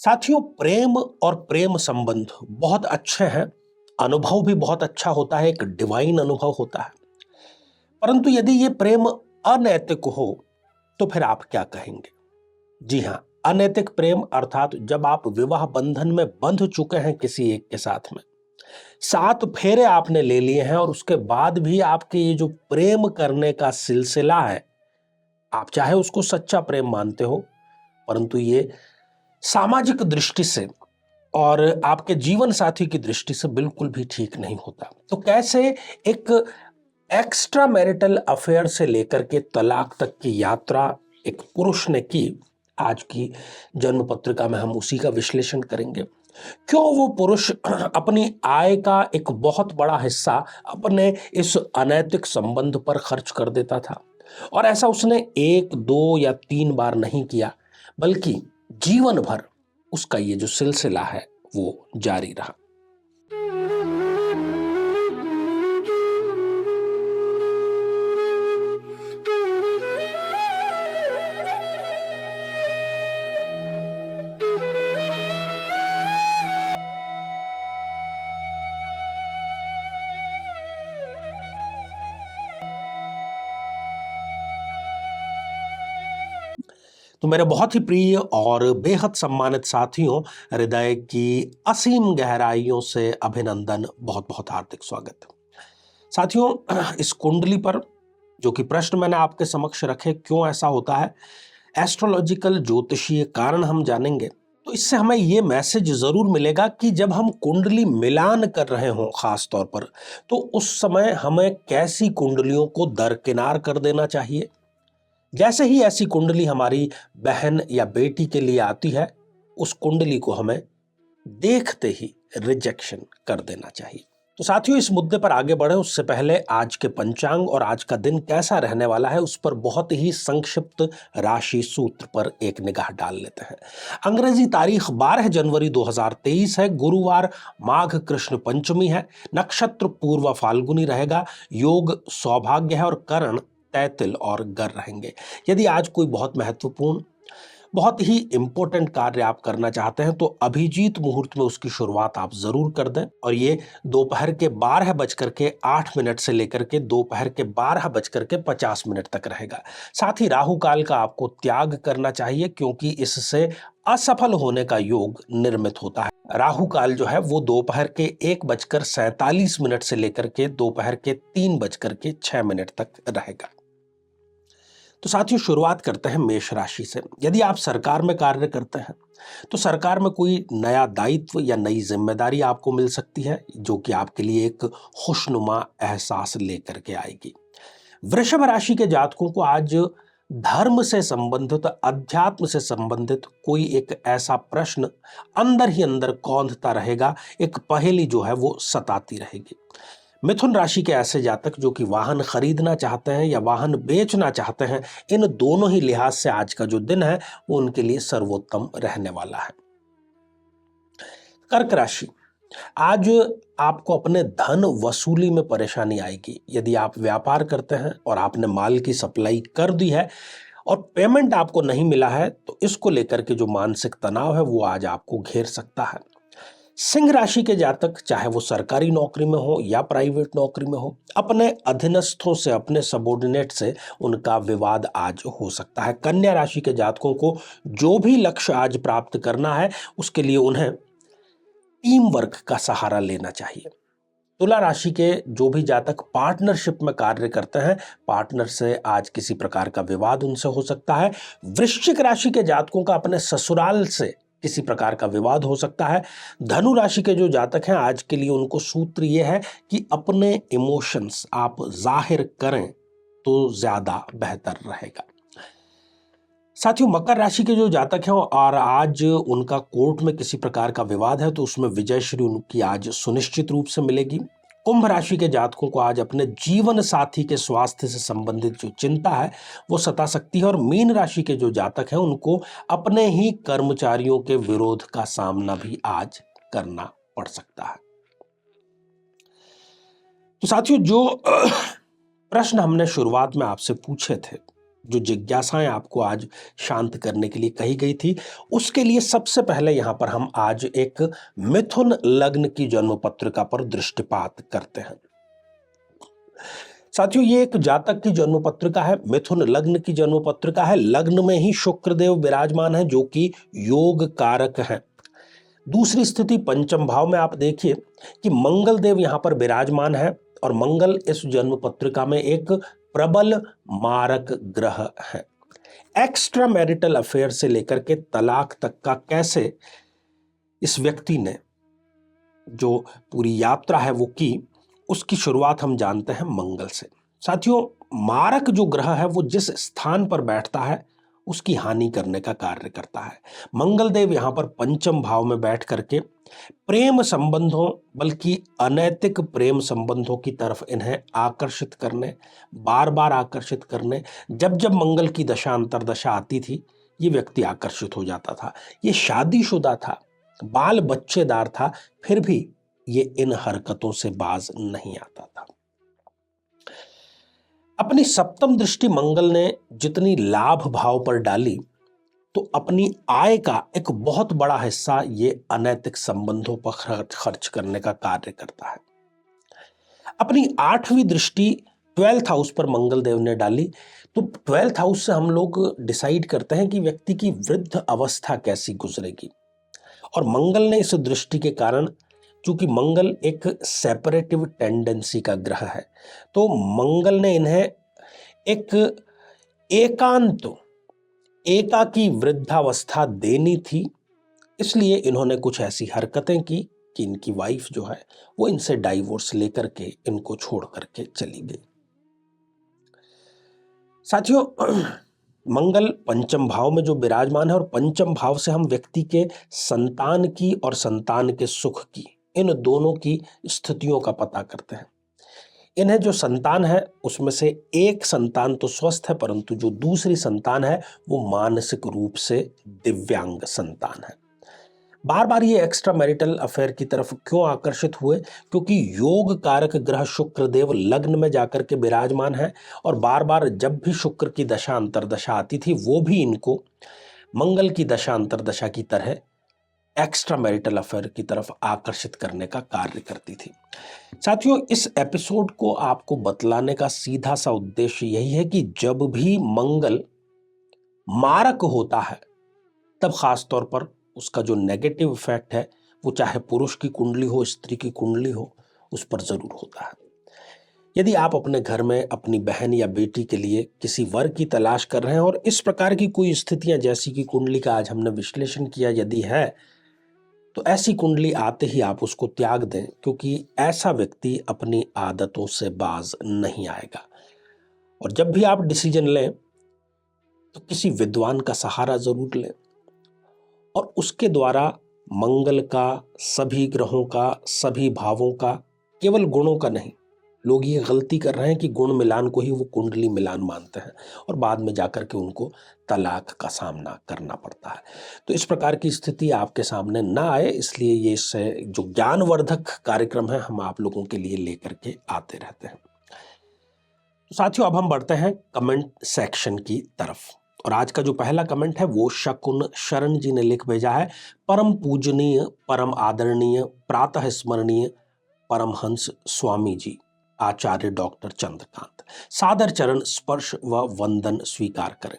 साथियों, प्रेम और प्रेम संबंध बहुत अच्छे हैं। अनुभव भी बहुत अच्छा होता है, एक डिवाइन अनुभव होता है। परंतु यदि ये प्रेम अनैतिक हो तो फिर आप क्या कहेंगे? जी हां, अनैतिक प्रेम अर्थात जब आप विवाह बंधन में बंध चुके हैं किसी एक के साथ में, 7 फेरे आपने ले लिए हैं और उसके बाद भी आपके ये जो प्रेम करने का सिलसिला है, आप चाहे उसको सच्चा प्रेम मानते हो, परंतु ये सामाजिक दृष्टि से और आपके जीवन साथी की दृष्टि से बिल्कुल भी ठीक नहीं होता। तो कैसे एक एक्स्ट्रा मैरिटल अफेयर से लेकर के तलाक तक की यात्रा एक पुरुष ने की, आज की जन्म पत्रिका में हम उसी का विश्लेषण करेंगे। क्यों वो पुरुष अपनी आय का एक बहुत बड़ा हिस्सा अपने इस अनैतिक संबंध पर खर्च कर देता था, और ऐसा उसने 1, 2 या 3 बार नहीं किया, बल्कि जीवन भर उसका ये जो सिलसिला है वो जारी रहा। तो मेरे बहुत ही प्रिय और बेहद सम्मानित साथियों, हृदय की असीम गहराइयों से अभिनंदन, बहुत बहुत हार्दिक स्वागत। साथियों, इस कुंडली पर जो कि प्रश्न मैंने आपके समक्ष रखे, क्यों ऐसा होता है, एस्ट्रोलॉजिकल ज्योतिषीय कारण हम जानेंगे। तो इससे हमें ये मैसेज जरूर मिलेगा कि जब हम कुंडली मिलान कर रहे हों खास तौर पर, तो उस समय हमें कैसी कुंडलियों को दरकिनार कर देना चाहिए। जैसे ही ऐसी कुंडली हमारी बहन या बेटी के लिए आती है, उस कुंडली को हमें देखते ही रिजेक्शन कर देना चाहिए। तो साथियों, इस मुद्दे पर आगे बढ़े उससे पहले आज के पंचांग और आज का दिन कैसा रहने वाला है उस पर बहुत ही संक्षिप्त राशि सूत्र पर एक निगाह डाल लेते हैं। अंग्रेजी तारीख 12 जनवरी 2023 है, गुरुवार, माघ कृष्ण पंचमी है, नक्षत्र पूर्व फाल्गुनी रहेगा, योग सौभाग्य है और करण तैतिल और गर रहेंगे। यदि आज कोई बहुत महत्वपूर्ण, बहुत ही इंपॉर्टेंट कार्य आप करना चाहते हैं तो अभिजीत मुहूर्त में उसकी शुरुआत आप जरूर कर दें, और ये दोपहर के 12:08 से लेकर के दोपहर के 12:50 तक रहेगा। साथ ही राहु काल का आपको त्याग करना चाहिए, क्योंकि इससे असफल होने का योग निर्मित होता है। राहु काल जो है वो दोपहर के 1:47 से लेकर के दोपहर के 3:06 तक रहेगा। तो साथियों, शुरुआत करते हैं मेष राशि से। यदि आप सरकार में कार्य करते हैं तो सरकार में कोई नया दायित्व या नई जिम्मेदारी आपको मिल सकती है, जो कि आपके लिए एक खुशनुमा एहसास लेकर के आएगी। वृषभ राशि के जातकों को आज धर्म से संबंधित, अध्यात्म से संबंधित कोई एक ऐसा प्रश्न अंदर ही अंदर कौंधता रहेगा, एक पहेली जो है वो सताती रहेगी। मिथुन राशि के ऐसे जातक जो कि वाहन खरीदना चाहते हैं या वाहन बेचना चाहते हैं, इन दोनों ही लिहाज से आज का जो दिन है वो उनके लिए सर्वोत्तम रहने वाला है। कर्क राशि, आज आपको अपने धन वसूली में परेशानी आएगी। यदि आप व्यापार करते हैं और आपने माल की सप्लाई कर दी है और पेमेंट आपको नहीं मिला है, तो इसको लेकर के जो मानसिक तनाव है वो आज आपको घेर सकता है। सिंह राशि के जातक, चाहे वो सरकारी नौकरी में हो या प्राइवेट नौकरी में हो, अपने अधीनस्थों से, अपने सबॉर्डिनेट से उनका विवाद आज हो सकता है। कन्या राशि के जातकों को जो भी लक्ष्य आज प्राप्त करना है उसके लिए उन्हें टीम वर्क का सहारा लेना चाहिए। तुला राशि के जो भी जातक पार्टनरशिप में कार्य करते हैं, पार्टनर से आज किसी प्रकार का विवाद उनसे हो सकता है। वृश्चिक राशि के जातकों का अपने ससुराल से किसी प्रकार का विवाद हो सकता है। धनु राशि के जो जातक हैं, आज के लिए उनको सूत्र यह है कि अपने इमोशंस आप जाहिर करें तो ज्यादा बेहतर रहेगा। साथियों, मकर राशि के जो जातक हैं और आज उनका कोर्ट में किसी प्रकार का विवाद है, तो उसमें विजय श्री उनकी आज सुनिश्चित रूप से मिलेगी। कुंभ राशि के जातकों को आज अपने जीवन साथी के स्वास्थ्य से संबंधित जो चिंता है वो सता सकती है। और मीन राशि के जो जातक हैं उनको अपने ही कर्मचारियों के विरोध का सामना भी आज करना पड़ सकता है। तो साथियों, जो प्रश्न हमने शुरुआत में आपसे पूछे थे जो जिज्ञासाएं आपको आज शांत करने के लिए कही गई थी, उसके लिए सबसे पहले यहां पर हम आज एक मिथुन लग्न की जन्म पत्रिका पर दृष्टिपात करते हैं। साथियों, ये एक जातक की जन्म पत्रिका है, मिथुन लग्न की जन्म पत्रिका है। लग्न में ही शुक्रदेव विराजमान है जो कि योग कारक है। दूसरी स्थिति पंचम भाव में आप देखिए कि मंगल देव यहां पर विराजमान है और मंगल इस जन्म पत्रिका में एक प्रबल मारक ग्रह है। एक्स्ट्रा मैरिटल अफेयर से लेकर के तलाक तक का कैसे इस व्यक्ति ने जो पूरी यात्रा है वो की, उसकी शुरुआत हम जानते हैं मंगल से। साथियों, मारक जो ग्रह है वो जिस स्थान पर बैठता है उसकी हानि करने का कार्य करता है। मंगल देव यहां पर पंचम भाव में बैठ करके प्रेम संबंधों, बल्कि अनैतिक प्रेम संबंधों की तरफ इन्हें आकर्षित करने, बार बार आकर्षित करने, जब जब मंगल की दशा अंतरदशा आती थी ये व्यक्ति आकर्षित हो जाता था। ये शादीशुदा था, बाल बच्चेदार था, फिर भी ये इन हरकतों से बाज नहीं आता था। अपनी सप्तम दृष्टि मंगल ने जितनी लाभ भाव पर डाली, तो अपनी आय का एक बहुत बड़ा हिस्सा ये अनैतिक संबंधों पर खर्च करने का कार्य करता है। अपनी 8वीं दृष्टि 12th हाउस पर मंगल देव ने डाली, तो 12th हाउस से हम लोग डिसाइड करते हैं कि व्यक्ति की वृद्ध अवस्था कैसी गुजरेगी। और मंगल ने इस दृष्टि के कारण, चूंकि मंगल एक सेपरेटिव टेंडेंसी का ग्रह है, तो मंगल ने इन्हें एक एकाकी वृद्धावस्था देनी थी, इसलिए इन्होंने कुछ ऐसी हरकतें की कि इनकी वाइफ जो है वो इनसे डाइवोर्स लेकर के इनको छोड़ करके चली गई। साथियों, मंगल पंचम भाव में जो विराजमान है और पंचम भाव से हम व्यक्ति के संतान की और संतान के सुख की, इन दोनों की स्थितियों का पता करते हैं। इन्हें जो संतान है उसमें से एक संतान तो स्वस्थ है, परंतु जो दूसरी संतान है वो मानसिक रूप से दिव्यांग संतान है। बार बार ये एक्स्ट्रा मैरिटल अफेयर की तरफ क्यों आकर्षित हुए? क्योंकि योग कारक ग्रह शुक्रदेव लग्न में जाकर के विराजमान है और बार बार जब भी शुक्र की दशा अंतरदशा आती थी वो भी इनको मंगल की दशा अंतरदशा की तरह एक्स्ट्रा मैरिटल अफेयर की तरफ आकर्षित करने का कार्य करती थी। साथियों, इस एपिसोड को आपको बतलाने का सीधा सा उद्देश्य यही है कि जब भी मंगल मारक होता है तब खास तौर पर उसका जो नेगेटिव इफेक्ट है वो चाहे पुरुष की कुंडली हो, स्त्री की कुंडली हो, उस पर जरूर होता है। यदि आप अपने घर में अपनी बहन या बेटी के लिए किसी वर की तलाश कर रहे हैं और इस प्रकार की कोई स्थितियां जैसी कि कुंडली का आज हमने विश्लेषण किया यदि है, तो ऐसी कुंडली आते ही आप उसको त्याग दें, क्योंकि ऐसा व्यक्ति अपनी आदतों से बाज नहीं आएगा। और जब भी आप डिसीजन लें तो किसी विद्वान का सहारा जरूर लें और उसके द्वारा मंगल का, सभी ग्रहों का, सभी भावों का, केवल गुणों का नहीं। लोग ये गलती कर रहे हैं कि गुण मिलान को ही वो कुंडली मिलान मानते हैं और बाद में जाकर के उनको तलाक का सामना करना पड़ता है। तो इस प्रकार की स्थिति आपके सामने ना आए, इसलिए ये इससे जो ज्ञानवर्धक कार्यक्रम है हम आप लोगों के लिए लेकर के आते रहते हैं। तो साथियों, अब हम बढ़ते हैं कमेंट सेक्शन की तरफ और आज का जो पहला कमेंट है वो शकुन शरण जी ने लिख भेजा है। परम पूजनीय, परम आदरणीय, प्रातः स्मरणीय परमहंस स्वामी जी आचार्य डॉक्टर चंद्रकांत, सादर चरण स्पर्श व वंदन स्वीकार करें।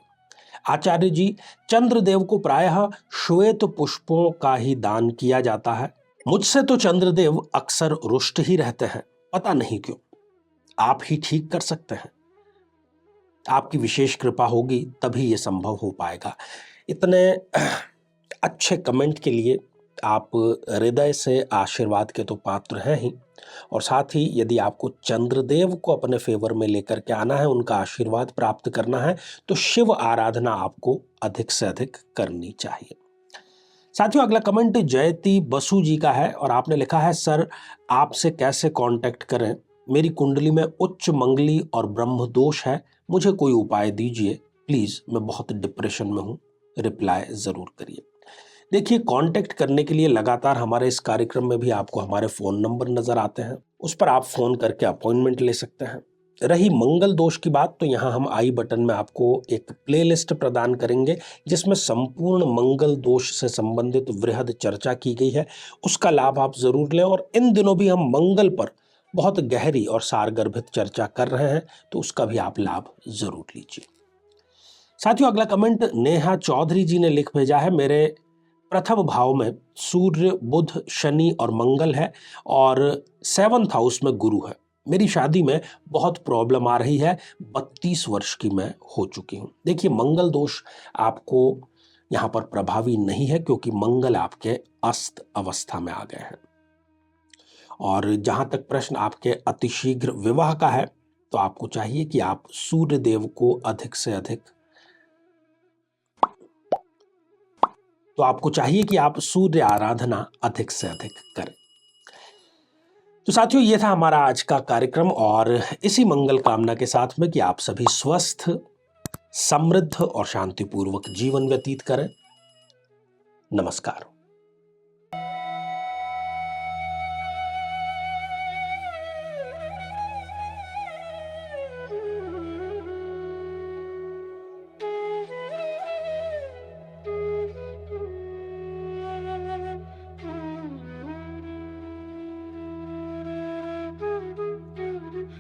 आचार्य जी, चंद्रदेव को प्रायः श्वेत पुष्पों का ही दान किया जाता है। मुझसे तो चंद्रदेव अक्सर रुष्ट ही रहते हैं, पता नहीं क्यों। आप ही ठीक कर सकते हैं, आपकी विशेष कृपा होगी तभी ये संभव हो पाएगा। इतने अच्छे कमेंट के लिए आप हृदय से आशीर्वाद के तो पात्र हैं ही, और साथ ही यदि आपको चंद्रदेव को अपने फेवर में लेकर के आना है, उनका आशीर्वाद प्राप्त करना है, तो शिव आराधना आपको अधिक से अधिक करनी चाहिए। साथियों, अगला कमेंट जयती बसु जी का है और आपने लिखा है, सर आपसे कैसे कांटेक्ट करें? मेरी कुंडली में उच्च मंगली और ब्रह्म दोष है, मुझे कोई उपाय दीजिए प्लीज, मैं बहुत डिप्रेशन में हूँ, रिप्लाई जरूर करिए। देखिए, कांटेक्ट करने के लिए लगातार हमारे इस कार्यक्रम में भी आपको हमारे फ़ोन नंबर नज़र आते हैं, उस पर आप फ़ोन करके अपॉइंटमेंट ले सकते हैं। रही मंगल दोष की बात, तो यहाँ हम आई बटन में आपको एक प्लेलिस्ट प्रदान करेंगे जिसमें संपूर्ण मंगल दोष से संबंधित वृहद चर्चा की गई है। उसका लाभ आप जरूर लें। और इन दिनों भी हम मंगल पर बहुत गहरी और सारगर्भित चर्चा कर रहे हैं, तो उसका भी आप लाभ जरूर लीजिए। साथियों, अगला कमेंट नेहा चौधरी जी ने लिख भेजा है। मेरे प्रथम भाव में सूर्य, बुध, शनि और मंगल है और 7th हाउस में गुरु है। मेरी शादी में बहुत प्रॉब्लम आ रही है। 32 वर्ष की मैं हो चुकी हूँ। देखिए, मंगल दोष आपको यहाँ पर प्रभावी नहीं है क्योंकि मंगल आपके अस्त अवस्था में आ गए हैं। और जहां तक प्रश्न आपके अतिशीघ्र विवाह का है, तो आपको चाहिए कि आप सूर्य देव को अधिक से अधिक सूर्य आराधना अधिक से अधिक करें। तो साथियों, ये था हमारा आज का कार्यक्रम और इसी मंगल कामना के साथ में कि आप सभी स्वस्थ, समृद्ध और शांतिपूर्वक जीवन व्यतीत करें। नमस्कार।